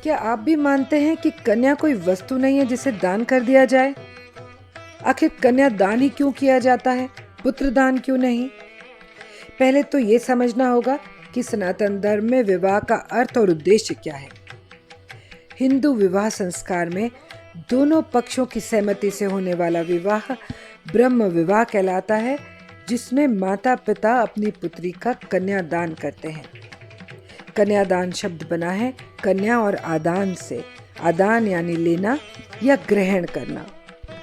क्या आप भी मानते हैं कि कन्या कोई वस्तु नहीं है जिसे दान कर दिया जाए? आखिर कन्या दान ही क्यों किया जाता है, पुत्र दान क्यों नहीं? पहले तो ये समझना होगा कि सनातन धर्म में विवाह का अर्थ और उद्देश्य क्या है। हिंदू विवाह संस्कार में दोनों पक्षों की सहमति से होने वाला विवाह ब्रह्म विवाह कहलाता है, जिसमें माता पिता अपनी पुत्री का कन्यादान करते हैं। कन्यादान शब्द बना है कन्या और आदान से। आदान यानी लेना या ग्रहण करना,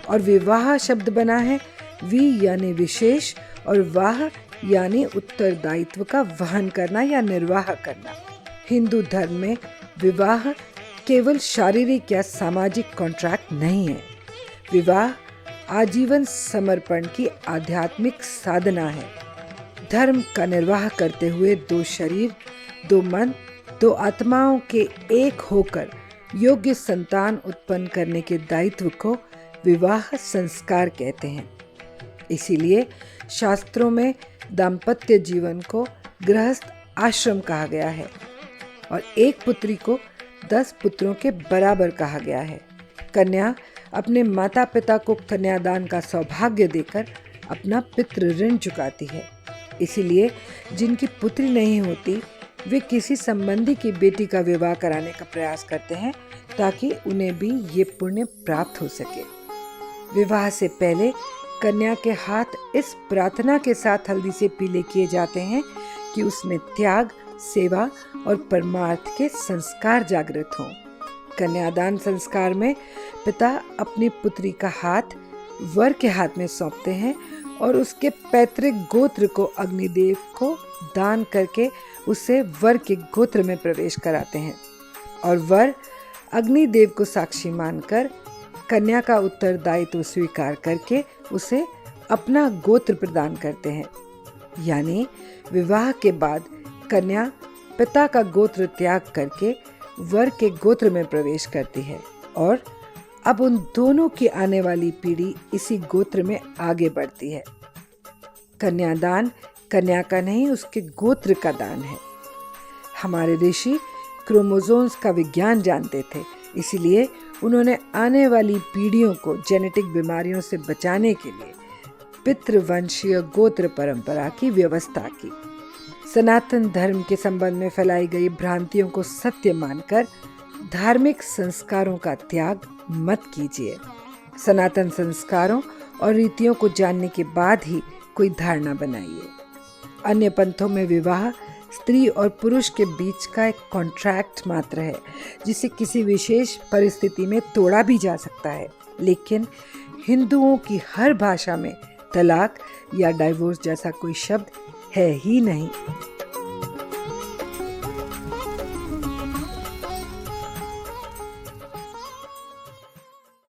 और विवाह शब्द बना है वी यानी विशेष और वाह यानी उत्तरदायित्व का वहन करना या निर्वाह करना। हिंदू धर्म में विवाह केवल शारीरिक या सामाजिक कॉन्ट्रैक्ट नहीं है। विवाह आजीवन समर्पण की आध्यात्मिक साधना है। धर्म का निर्वाह करते हुए दो शरीर, दो मन, दो आत्माओं के एक होकर योग्य संतान उत्पन्न करने के दायित्व को विवाह संस्कार कहते हैं। इसीलिए शास्त्रों में दाम्पत्य जीवन को गृहस्थ आश्रम कहा गया है और एक पुत्री को 10 पुत्रों के बराबर कहा गया है। कन्या अपने माता पिता को कन्यादान का सौभाग्य देकर अपना पितृ ऋण चुकाती है। इसीलिए जिनकी पुत्री नहीं होती वे किसी संबंधी की बेटी का विवाह कराने का प्रयास करते हैं ताकि उन्हें भी ये पुण्य प्राप्त हो सके। विवाह से पहले कन्या के हाथ इस प्रार्थना के साथ हल्दी से पीले किए जाते हैं कि उसमें त्याग, सेवा और परमार्थ के संस्कार जागृत हों। कन्यादान संस्कार में पिता अपनी पुत्री का हाथ वर के हाथ में सौंपते हैं और उसके पैतृक गोत्र को अग्निदेव को दान करके उसे वर के गोत्र में प्रवेश कराते हैं, और वर अग्निदेव को साक्षी मानकर कन्या का उत्तरदायित्व स्वीकार करके उसे अपना गोत्र प्रदान करते हैं। यानी विवाह के बाद कन्या पिता का गोत्र त्याग करके वर के गोत्र में प्रवेश करती है और अब उन दोनों की आने वाली पीढ़ी इसी गोत्र में आगे बढ़ती है। कन्यादान कन्या का नहीं, उसके गोत्र का दान है। हमारे ऋषि क्रोमोसोम्स का विज्ञान जानते थे, इसीलिए उन्होंने आने वाली पीढ़ियों को जेनेटिक बीमारियों से बचाने के लिए पितृवंशीय गोत्र परंपरा की व्यवस्था की। सनातन धर्म के संबंध में फैलाई गई भ्रांतियों को सत्य मानकर धार्मिक संस्कारों का त्याग मत कीजिए। सनातन संस्कारों और रीतियों को जानने के बाद ही कोई धारणा बनाइए। अन्य पंथों में विवाह स्त्री और पुरुष के बीच का एक कॉन्ट्रैक्ट मात्र है, जिसे किसी विशेष परिस्थिति में तोड़ा भी जा सकता है। लेकिन हिंदुओं की हर भाषा में तलाक या डाइवोर्स जैसा कोई शब्द है ही नहीं।